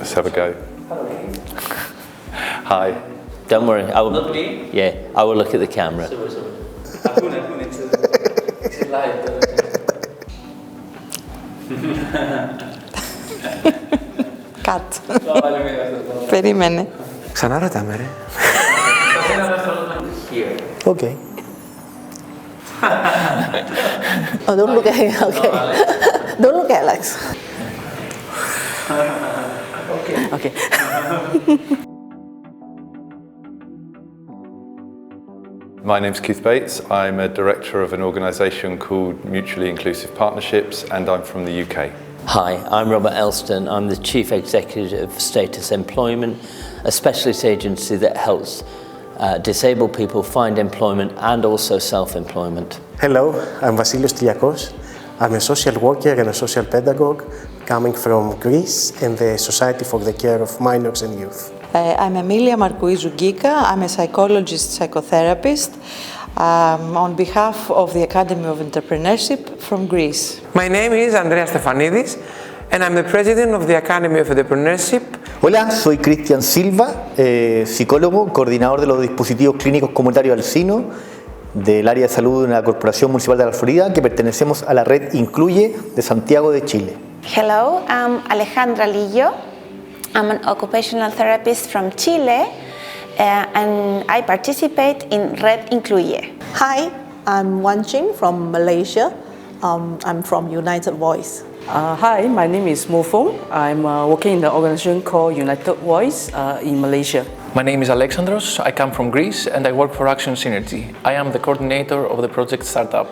Let's have a go. Hi. Don't worry, I will. Yeah, I will look at the camera. Cut. Περίμενε. Ξανά ρωτάμε, ρε. Okay. Oh, don't look at him. Okay. Don't look at Alex. Okay. My name's Keith Bates. I'm a director of an organisation called Mutually Inclusive Partnerships, and I'm from the UK. Hi, I'm Robert Elston. I'm the Chief Executive of Status Employment, a specialist agency that helps disabled people find employment and also self-employment. Hello, I'm Vasilios Tiliakos. I'm a social worker and a social pedagogue coming from Greece and the Society for the Care of Minors and Youth. I'm Emilia Markouizou Gika. I'm a psychologist, psychotherapist on behalf of the Academy of Entrepreneurship from Greece. My name is Andreas Stefanidis and I'm the president of the Academy of Entrepreneurship. Hola, soy Cristian Silva, psicólogo, coordinador de los dispositivos clínicos comunitarios Alcino, del área de salud de la Corporación Municipal de la Florida, que pertenecemos a la red Incluye de Santiago de Chile. Hello, I'm Alejandra Lillo. I'm an occupational therapist from Chile and I participate in Red Incluye. Hi, I'm Wan Ching from Malaysia. I'm from United Voice. Hi, my name is Mo Fong. I'm working in the organization called United Voice in Malaysia. My name is Alexandros. I come from Greece and I work for Action Synergy. I am the coordinator of the project Startup.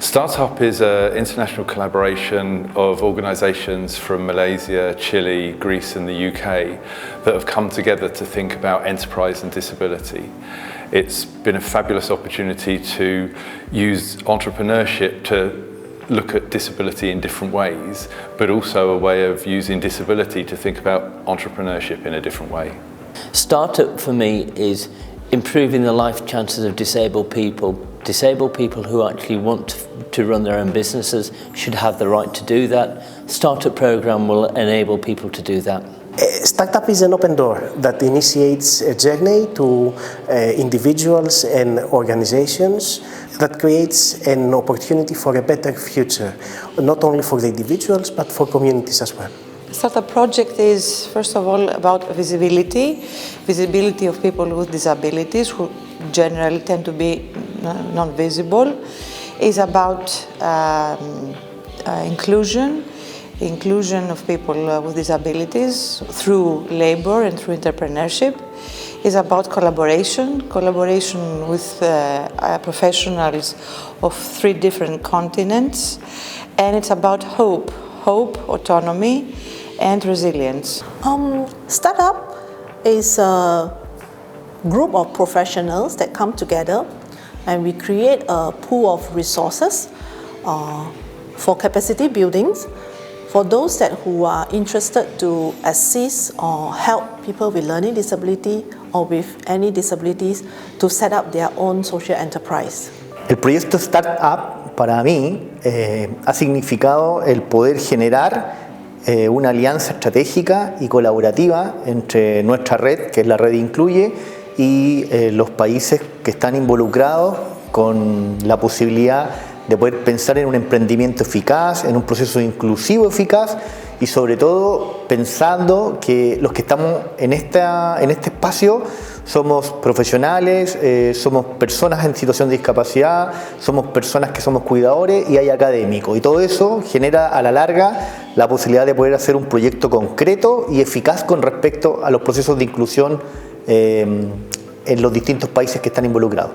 Startup is an international collaboration of organisations from Malaysia, Chile, Greece and the UK that have come together to think about enterprise and disability. It's been a fabulous opportunity to use entrepreneurship to look at disability in different ways, but also a way of using disability to think about entrepreneurship in a different way. Startup for me is improving the life chances of disabled people. Disabled people who actually want to run their own businesses should have the right to do that. Startup program will enable people to do that. Startup is an open door that initiates a journey to individuals and organizations that creates an opportunity for a better future, not only for the individuals but for communities as well. Startup project is first of all about visibility of people with disabilities who generally tend to be non-visible. Is about inclusion of people with disabilities through labor and through entrepreneurship. Is about collaboration with professionals of 3 different continents, and it's about hope, autonomy, and resilience. Startup is a group of professionals that come together and we create a pool of resources for capacity buildings for those who are interested to assist or help people with learning disability or with any disabilities to set up their own social enterprise. El proyecto Startup para mí ha significado el poder generar una alianza estratégica y colaborativa entre nuestra red, que es la red Incluye, y los países que están involucrados con la posibilidad de poder pensar en un emprendimiento eficaz, en un proceso inclusivo eficaz y sobre todo pensando que los que estamos en este espacio somos profesionales, somos personas en situación de discapacidad, somos personas que somos cuidadores y hay académicos y todo eso genera a la larga la posibilidad de poder hacer un proyecto concreto y eficaz con respecto a los procesos de inclusión en los distintos países que están involucrados.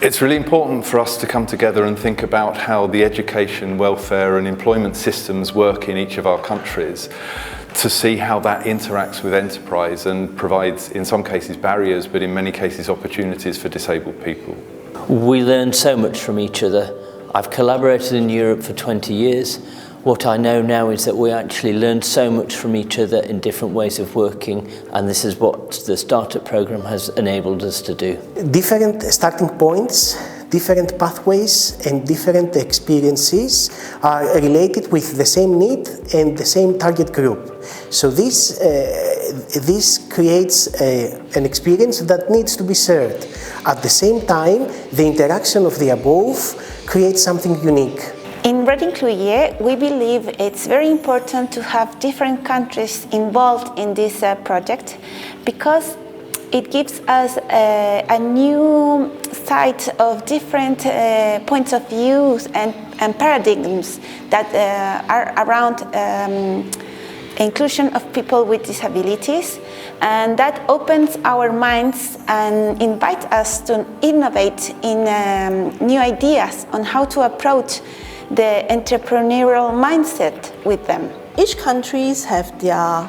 It's really important for us to come together and think about how the education, welfare and employment systems work in each of our countries, to see how that interacts with enterprise and provides, in some cases, barriers, but in many cases, opportunities for disabled people. We learn so much from each other. I've collaborated in Europe for 20 years. What I know now is that we actually learn so much from each other in different ways of working, and this is what the Startup program has enabled us to do. Different starting points, different pathways and different experiences are related with the same need and the same target group. So this creates an experience that needs to be shared. At the same time, the interaction of the above creates something unique. In Red Incluye, we believe it's very important to have different countries involved in this project because it gives us a new sight of different points of view and paradigms that are around inclusion of people with disabilities, and that opens our minds and invites us to innovate in new ideas on how to approach the entrepreneurial mindset with them. Each countries have their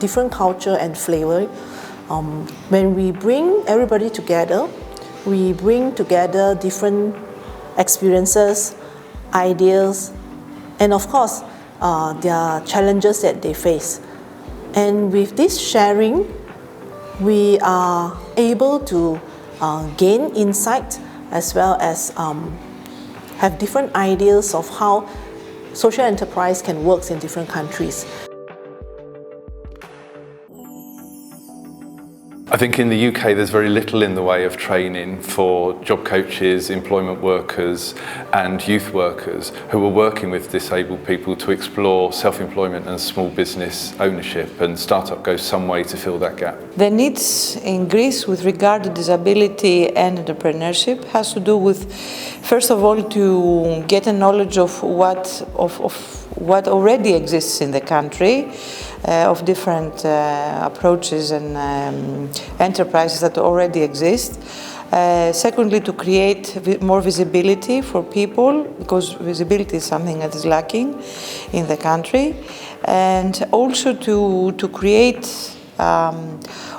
different culture and flavor. When we bring everybody together, we bring together different experiences, ideas, and of course, there are challenges that they face. And with this sharing, we are able to gain insight as well as have different ideas of how social enterprise can work in different countries. I think in the UK there's very little in the way of training for job coaches, employment workers and youth workers who are working with disabled people to explore self-employment and small business ownership, and Startup goes some way to fill that gap. The needs in Greece with regard to disability and entrepreneurship has to do with, first of all, to get a knowledge of what already exists in the country, of different approaches and enterprises that already exist. Secondly, to create more visibility for people, because visibility is something that is lacking in the country, and also to create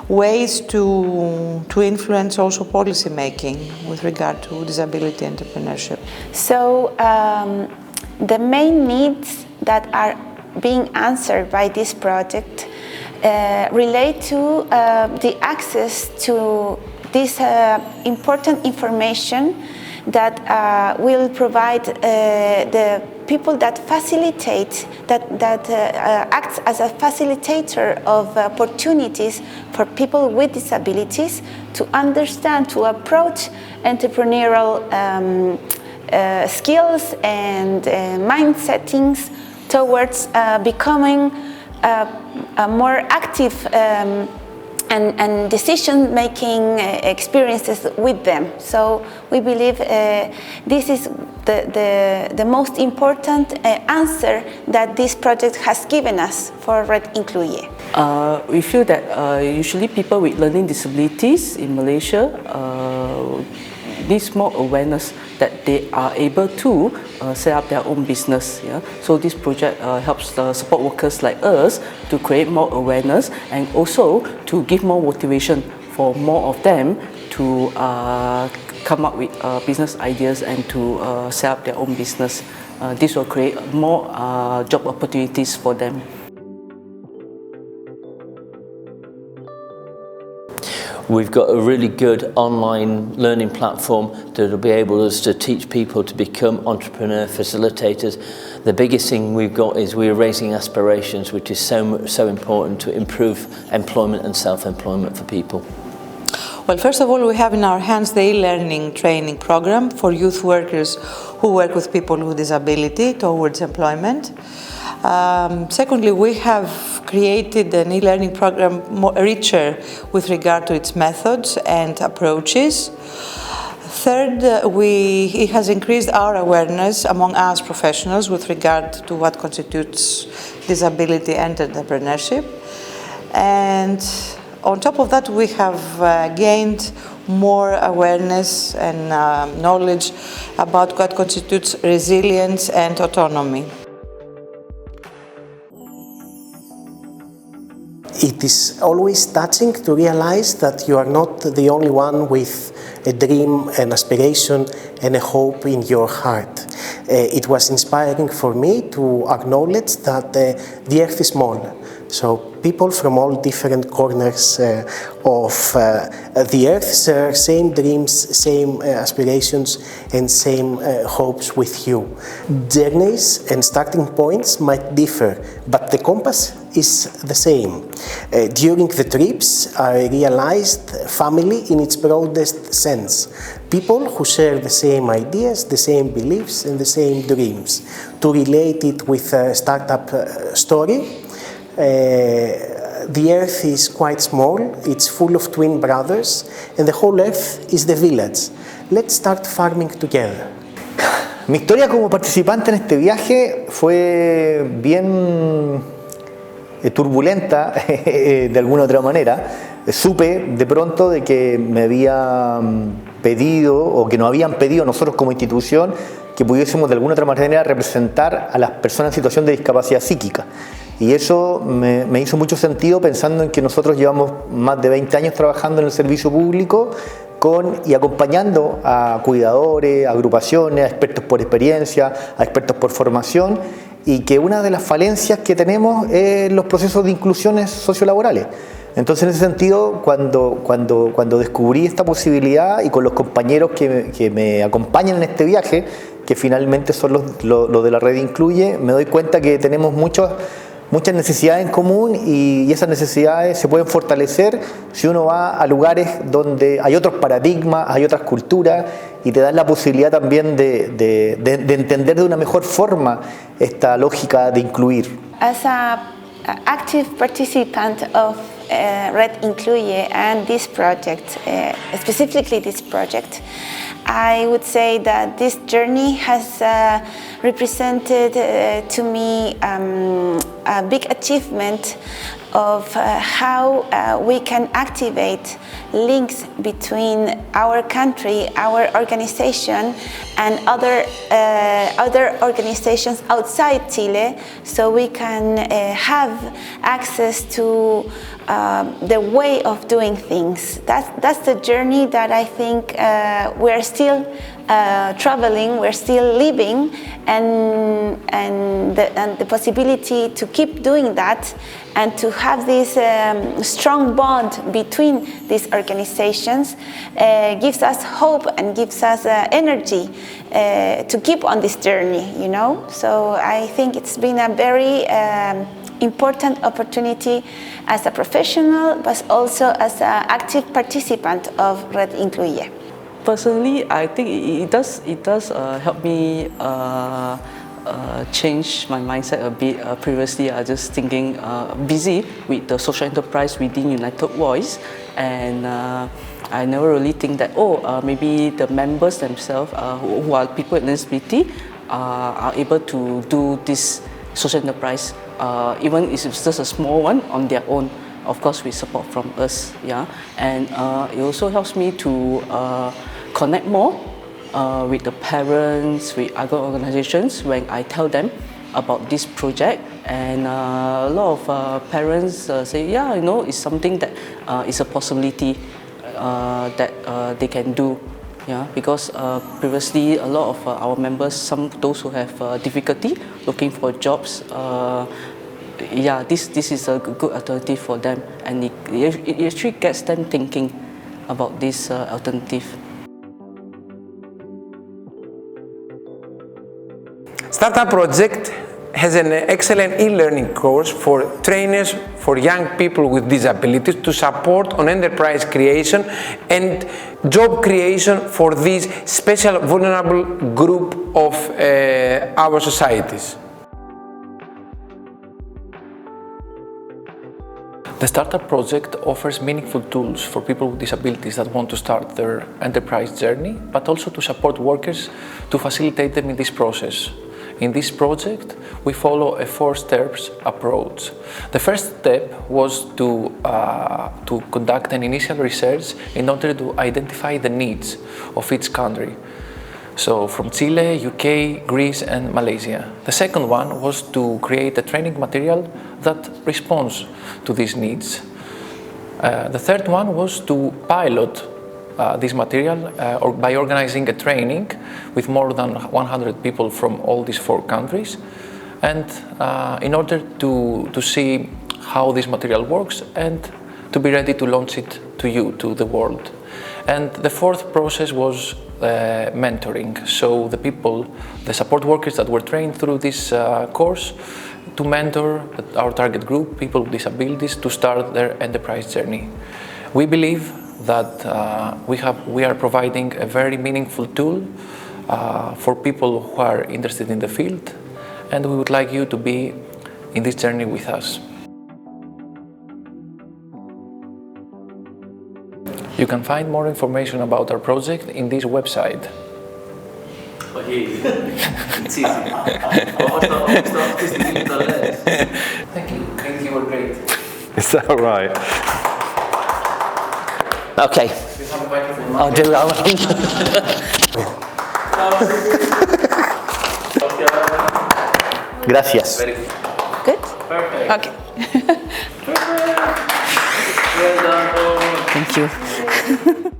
ways to influence also policy making with regard to disability entrepreneurship. So the main needs that are being answered by this project relate to the access to this important information that will provide the people that facilitate, that acts as a facilitator of opportunities for people with disabilities to understand, to approach entrepreneurial skills and mind settings towards becoming a more active and decision-making experiences with them. So we believe this is the most important answer that this project has given us for Red Incluye. We feel that usually people with learning disabilities in Malaysia needs more awareness that they are able to set up their own business. Yeah? So this project helps the support workers like us to create more awareness and also to give more motivation for more of them to come up with business ideas and to set up their own business. This will create more job opportunities for them. We've got a really good online learning platform that will be able to teach people to become entrepreneur facilitators. The biggest thing we've got is we're raising aspirations, which is so important to improve employment and self-employment for people. Well, first of all, we have in our hands the e-learning training program for youth workers who work with people with disability towards employment. Secondly, we have created an e-learning program more richer with regard to its methods and approaches. Third, it has increased our awareness among us professionals with regard to what constitutes disability and entrepreneurship. And on top of that, we have gained more awareness and knowledge about what constitutes resilience and autonomy. It is always touching to realize that you are not the only one with a dream, an aspiration and a hope in your heart. It was inspiring for me to acknowledge that the earth is small, So people from all different corners of the earth share same dreams, same aspirations, and same hopes with you. Journeys and starting points might differ, but the compass is the same. During the trips, I realized family in its broadest sense. People who share the same ideas, the same beliefs, and the same dreams. To relate it with a startup story, the earth is quite small, it's full of twin brothers, and the whole earth is the village. Let's start farming together. Mi historia como participante en este viaje fue bien turbulenta de alguna otra manera. Supe de pronto de que me habían pedido o que nos habían pedido nosotros como institución que pudiésemos de alguna otra manera representar a las personas en situación de discapacidad psíquica. Y eso me hizo mucho sentido pensando en que nosotros llevamos más de 20 años trabajando en el servicio público y acompañando a cuidadores, a agrupaciones, a expertos por experiencia, a expertos por formación, y que una de las falencias que tenemos es los procesos de inclusiones sociolaborales. Entonces, en ese sentido, cuando descubrí esta posibilidad y con los compañeros que me acompañan en este viaje, que finalmente son los de la red Incluye, me doy cuenta que tenemos muchas necesidades en común y esas necesidades se pueden fortalecer si uno va a lugares donde hay otros paradigmas, hay otras culturas y te dan la posibilidad también de entender de una mejor forma esta lógica de incluir. As an active participant of Red Incluye and this project, specifically this project, I would say that this journey has represented to me a big achievement of how we can activate links between our country, our organization, and other organizations outside Chile, so we can have access to the way of doing things. That's the journey that I think we're still traveling, we're still living, and the possibility to keep doing that and to have this strong bond between these organizations gives us hope and gives us energy to keep on this journey, you know? So I think it's been a very important opportunity as a professional, but also as an active participant of Red Incluye. Personally, I think it does help me change my mindset a bit. Previously, I was just thinking busy with the social enterprise within United Voice, and I never really think that maybe the members themselves, who are people with disability, are able to do this social enterprise, even if it's just a small one on their own. Of course, with support from us, yeah, and it also helps me to connect more with the parents, with other organizations when I tell them about this project. And a lot of parents say, yeah, you know, it's something that is a possibility that they can do. Yeah, because previously a lot of our members, those who have difficulty looking for jobs, yeah, this is a good alternative for them, and it actually gets them thinking about this alternative. Startup Project has an excellent e-learning course for trainers for young people with disabilities to support on enterprise creation and job creation for this special vulnerable group of our societies. The Startup Project offers meaningful tools for people with disabilities that want to start their enterprise journey, but also to support workers to facilitate them in this process. In this project, we follow a 4-steps approach. The first step was to conduct an initial research in order to identify the needs of each country. So from Chile, UK, Greece and Malaysia. The second one was to create a training material that responds to these needs. The third one was to pilot this material by organizing a training with more than 100 people from all these 4 countries, and in order to see how this material works, and to be ready to launch it to you, to the world. And the fourth process was mentoring. So the support workers that were trained through this course, to mentor our target group, people with disabilities, to start their enterprise journey. We believe that we are providing a very meaningful tool for people who are interested in the field, and we would like you to be in this journey with us. You can find more information about our project in this website. Thank you. Thank you. Were great. Is that all right? Okay. I'll do that one. Gracias. Good? Perfect. Okay. Well done. Thank you.